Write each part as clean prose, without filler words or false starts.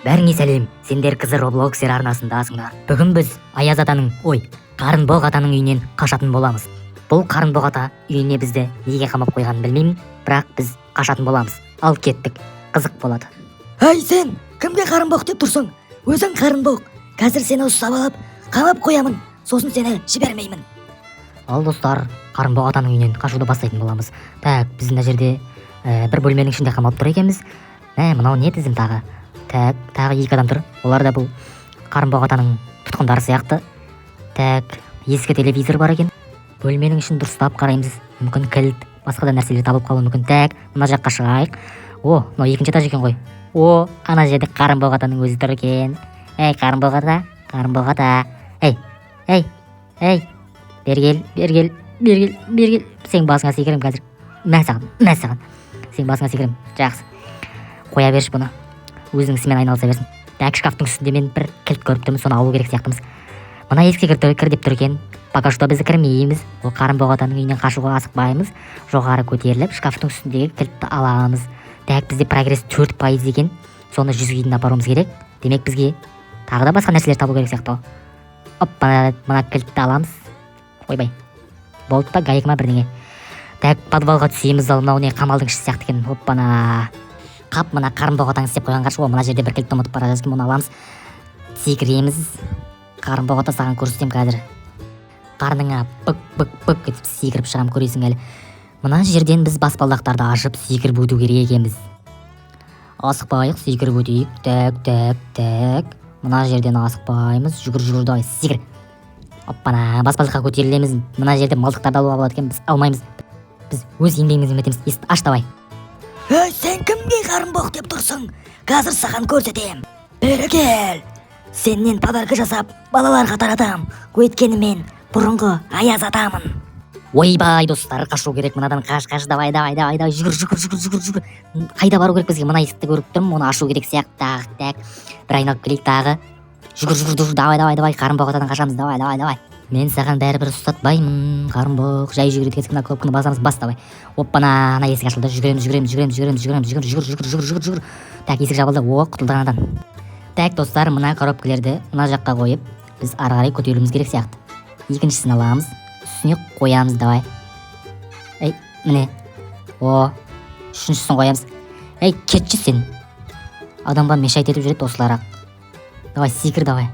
Бәріңе сәлем, сендер қызы Роблоксер арнасындасыңдар. Бүгін біз Аяз атаның, Қарынбоқ атаның үйінен қашатын боламыз. Бұл Қарынбоқ ата үйіне бізді неге қамап қойғанын білмеймін, бірақ біз қашатын боламыз. Ал кеттік, қызық болады. Ай сен, кімге Қарынбоқ деп тұрсың? Өзің Қарынбоқ. Қазір сені ұстап алып, қамап қоямын. Сосын сені жібермеймін. Ал достар, Қарынбоқ атаның үйінен қашуды бастайтын боламыз. Так, біз мына жерде бір бөлменің ішінде қамалып тұр екенбіз. Мынау не тізім тағы? Так, тағы 2 адам тұр. Олар да бұл Қарынбоқ атаның тұтқындары сияқты. Так, ескі телевизор бар екен. Бөлменің ішін дұрыстап қараймыз. Мүмкін кілт, басқа да нәрселер табылып қалуы мүмкін. Так, мына жаққа шығайық. Мынау 2-ші этаж екен ғой. Ана жерде Қарынбоқ атаның өзі тұр екен. Ей, Қарынбоқ ата, Қарынбоқ ата. Ей. Бергел. Сен басыңа секірем қазір. Мә саған. Сен басыңа секірем. Жақсы. Қоя берші бұны. Өзінің ісімен айналыса берсін. Так, шкафтың үстінде мен бір кілт көріп тұрмын, соны алу керек сияқтымыз. Мына есікке кір деп тұр екен. Пока что біз кірмейміз. Ол Қарынбоқ атаның үйінен қашуға асықпаймыз. Жоғары көтеріліп, шкафтың үстіндегі кілтті аламыз. Так, бізде прогресс 4% екен. Соны 100-ге дейін апаруымыз керек. Демек бізге тағы да басқа нәрселер табу керек сияқты. Мына кілтті аламыз. Ойбай. Болды па, гаек ма бірдеңе. Так, подвалға түсеміз. Ал мынау не, қамалдың іші сияқты екен. Қап, мына Қарынбоқ атаң істеп қойған қаршы. Мына жерде бір кілтті ұмытып бара жатырмын. Оны аламыз. Секіреміз. Қарынбоқ ата саған көрсетем қазір. Қарныңа бүк етіп секіріп шығам, көресің әлі. Мына жерден біз баспалдақтарды ашып секіріп өту керек екенбіз. Асықпайық, секіріп өтейік. Так. Мына жерден асықпаймыз. Жүгір давай, секір. Баспалдаққа көтерілеміз. Мына жерде малдықтарды алуға болады екен, біз алмаймыз. Біз өз еңбегімізбен өтеміз. Есікті аш давай. Ей, сен кімге Қарынбоқ деп тұрсың? Қазір саған көрсетем. Бері кел. Сеннен подарка жасап, балаларға таратам. Өйткені мен бұрынғы Аяз атамын. Ойбай, достар, қашу керек. Мынадан қаш, давай. Жүгір. Қайда бару керек бізге? Мына есікті көріп тұрмын, оны ашу керек сияқты. Так. Бір айналып келейік тағы. Жүгір. Давай. Қарынбоқ атадан қашамыз. Давай. Мен саған бәрібір ұстатпаймын, Қарынбоқ. Жай жүгіреді кетсін, кнопканы басамыз, бас давай. Ана есік ашылды. Жүгірем. Так, есік жабылды. Құтылдық анадан. Так, достар, мына коробкалерді мына жаққа қойып, біз ары қарай көтеруіміз керек сияқты. Екіншісін аламыз, үстіне қоямыз, давай. Міне. Үшіншісін қоямыз. Кетші сен. Адамға мешайт етіп жүреді осылар ақ. Давай, секір, давай.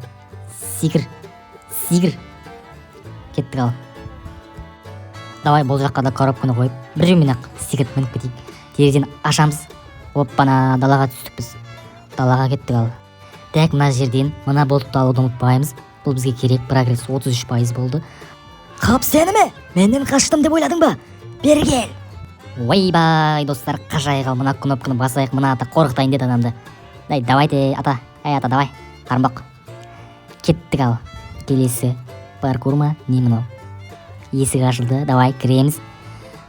Секір. Кеттік ал. Давай, бұл жаққа да коробканы қойып, бір жөмен ақ секіріп мініп кетейік. Терезені ашамыз. Далаға түстік біз. Далаға кеттік ал. Так, мына жерден мына болтты алуды ұмытпаймыз. Бұл бізге керек. Прогресс 33% болды. Қап, сені ме? Менен қаштым деп ойладың ба? Бері кел. Ойбай, достар, қашайық ал. Мына кнопканы басайық. Мына ата қорқытайын деді адамды. Давайте, ата. Ата, давай. Қарынбоқ. Кеттік ал. Келесі паркур ма? Не мынау? Есік ашылды. Давай, кіреміз.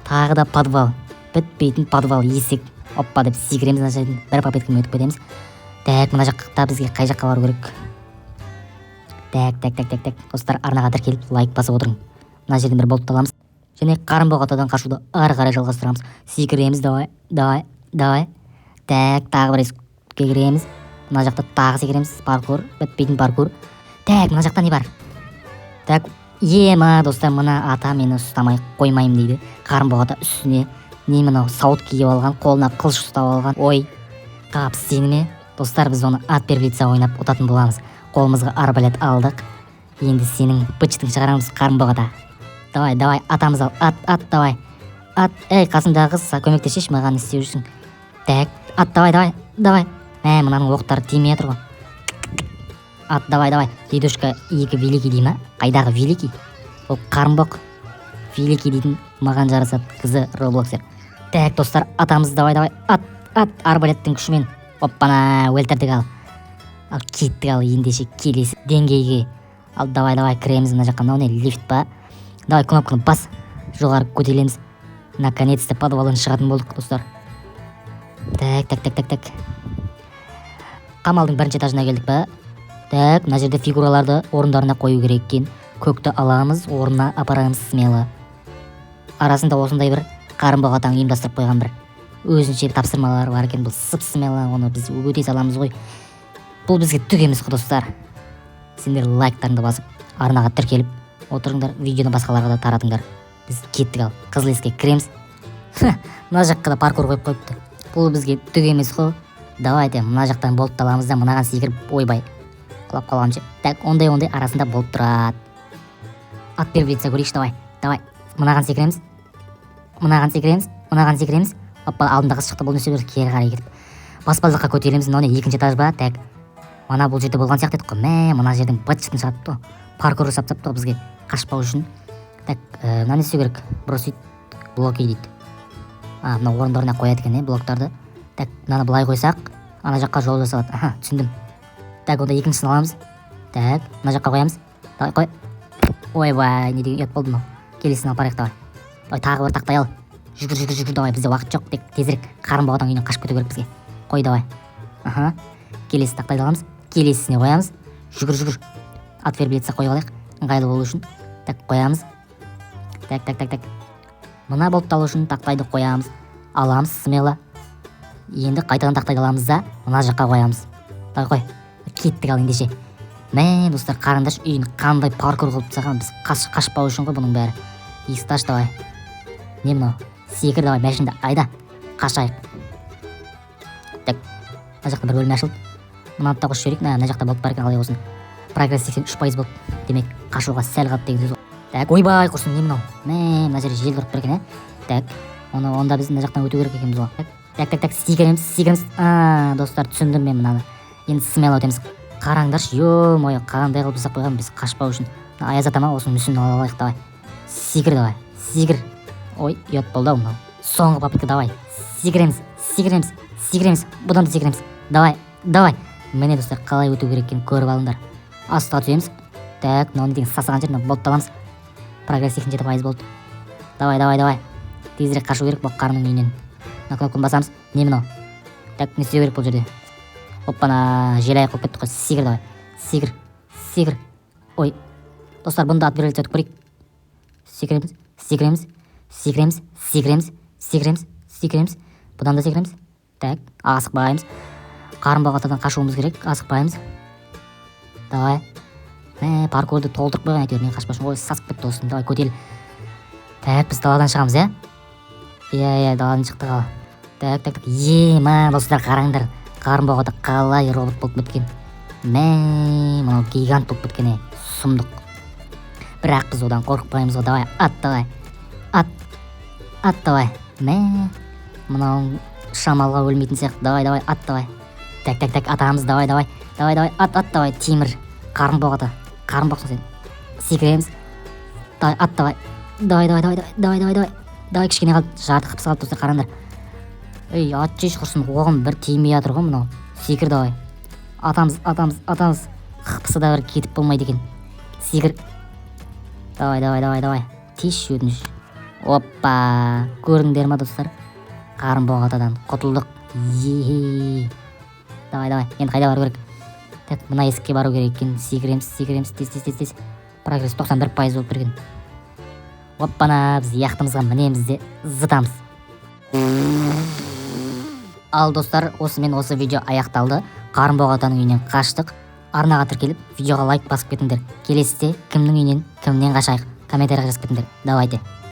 Тағы да подвал. Бітпейтін подвал, есік. Деп секіреміз. Мына жерден бір попыткамен өтіп кетеміз. Так, мына жақта бізге қай жаққа бару керек? Так. Достар, арнаға тіркеліп, лайк басып отырың. Мына жерден бір болтты аламыз. Және Қарынбоқ атадан қашуды ары қарай жалғастырамыз. Секіреміз, давай. Так, тағы бір есікке кіреміз. Мына жақта тағы секіреміз. Паркур, бітпейтін паркур. Так, мына жақта не бар? Так, достар, мына ата мені ұстамай қоймайым дейді. Қарынбоқ ата үстіне не мынау сауыт киіп алған, қолына қылыш ұстап алған. Қап, сені ме? Достар, біз оны ат бербелетса ойнап ұтатын боламыз. Қолымызға арбалет алдық. Енді сенің бычытың шығарамыз, Қарынбоқ ата. Давай, атамыз ал. Ат, давай. Қасымдағы қыз, көмектесші маған, істеп жүрсің. Так, ат, давай. Мынаның оқтары тимей жатыр ғой. Ат, давай. Дедушка 2 великий дей ма? Қайдағы великий? Ол Қарынбоқ. Великий дейтін маған жарасады, қызы Роблоксер. Так, достар, атамыз, давай. Ат, арбалеттің күшімен. Өлтірдік ал. Кеттік ал, ендеше келесі деңгейге. Ал, давай, кіреміз мына жаққа. Мынау не, лифт па? Давай, кнопканы бас. Жоғары көтерілеміз. Наконец-то подвалдан шығатын болдық, достар. Так. Қамалдың 1-ші этажына келдік па? Так, мына жерде фигураларды орындарына қою керек екен. Көкті аламыз, орнына апарамыз смело. Арасында осындай бір Қарынбоқ атаң ұйымдастырып қойған бір өзінше тапсырмалар бар екен. Бұл сып-смело, оны біз өте саламыз ғой. бұл бізге түк емес қой достар. Сендер лайктарыңды басып арнаға тіркеліп отырыңдар, видеоны басқаларға да таратыңдар. Біз кеттік, ал қызыл есікке кіреміз. Мына жаққа да паркур қойып қойыпты. Бұл бізге түк емес қой. Давайте мына жақтан болып таламыз да мынаған секіріп ойбай құлап қалғанша. Так, ондай арасында болып тұрады. Ат беріп жетсе көрейікші, давай. Мынаған секіреміз. Оппа, алдында қыз шықты, бұл нөсе бір кері қарай кетіп. Баспалдаққа көтерілеміз, мынау не, 2-ші этаж ба? Так. Мана бұл жерде болған сияқты едік қой. Мына жерден быт-шытын шығады то. Паркур жасап тапты бізге қашпау үшін. Так, мына не істеу керек? Бросить блоки дейді. Мына орындарына қояды екен, блоктарды. Так, мынаны былай қойсақ, ана жаққа жол жасалады. Түсіндім. Так, онда екіншісін аламыз. Так, мына жаққа қоямыз. Давай, қой. Ойбай, не деген ұят болды мынау. Келесін алып барайық, давай. Тағы бір тақтай ал. Жүгір, давай, бізде уақыт жоқ. Тек тезірек қарын бағадан үйінен қашып кету керек бізге. Қой, давай. Келесі тақтайды аламыз. Келесісіне қоямыз. Жүгір. Ат верблет қойып алайық, ыңғайлы болу үшін. Так, қоямыз. Так. Мына болып алу үшін тақтайды қоямыз. Аламыз, смело. Енді қайтадан тақтайды аламыз да, мына жаққа қоямыз. Давай, қой. Кеттік ал ендеше. Достар, қараңдаршы, үйін қандай паркур қылып тастаған. Біз қашпау үшін ғой бұның бәрі. Есікті аш, давай. Не мынау? Секір, давай, мәшінді айда. Қашайық. Так, мына жақта бір бөлме ашылды. Мынаны да қосып жіберейік. Мына жақта болып бар екен, қалай болсын. Прогресс 83% болды. Демек, қашуға сәл қалды деген сөз. Так, ойбай, құрсын, не мынау? Мына жерде жел тұрып бар екен, Так, онда біз мына жақтан өту керек екенбіз ғой. Так, секіреміз. Достар, түсіндім мен мынаны. Енді смело өтеміз. Қараңдаршы, ё-мое, қандай қылып жасап қойған біз қашпау үшін. Аяз ата ма, осының мүсінін ала алайық, давай. Секір. Ой, ұят болды ау мынау. Соңғы попытка, давай. Секіреміз. Бұдан да секіреміз. Давай. Міне достар, қалай өту керек екенін көріп алыңдар. Астыға түсеміз. Так, мынау не деген сасыған жер, болды таламыз. Прогресс 87% болды. Давай. Тезірек қашу керек бұл қарының үйінен. Мына кнопканы басамыз. Не мынау? Так, не істеу керек бұл жерде? Оппана, жел аяқ болып кетті қой. Секір, давай. Ой, достар, бұнда ат верблет өтіп көрейік. Секіреміз. Бұдан да секіреміз. Так, асықпаймыз. Қарын бағатадан қашуымыз керек, асықпаймыз. Давай. Паркурды толтырып қойған әйтеуір, мен қашпашын. Ой, сасып кетті осыны. Давай, көтел. Так, біз даладан шығамыз, иә, даладан шықтық ал. Так. Достар, қараңдар. Қарын бағата қалай робот болып біткен. Мынау гигант болып біткен, сұмдық. Бірақ біз одан қорықпаймыз ғой. Давай, ат давай. Мынау шамалға өлмейтін сияқты. Давай, ат давай. Так, атамыз, давай. Ат давай, темір. Қарын бағата. Қарын бақса сен. Секіреміз. Давай, ат давай. Давай, кішкене қалды. Жарты қыпсы қалды, достар, қараңдар. Ей, ат жеш құрсын, оған бір тимей жатыр ғой мынау. Секір, давай. Атамыз. Қыпсы да бір кетіп болмайды екен. Секір. Давай. Тиш өтініш. Оппа, көрдіңдер ма, достар? Қарын бағатадан құтылдық. Давай. Енді қайда бару керек? Так, мына есікке бару керек екен. Секіреміз. Тез. Прогресс 91% болып берген. Оппана, біз яқтымызға мінеміз де зытамыз. Ал достар, осымен осы видео аяқталды. Қарын бағатаның үйінен қаштық. Арнаға тіркеліп, видеоға лайк басып кетіңдер. Келесіде кімнің үйінен, кімнен қашайық? Комментарийға жазып кетіңдер. Давайте.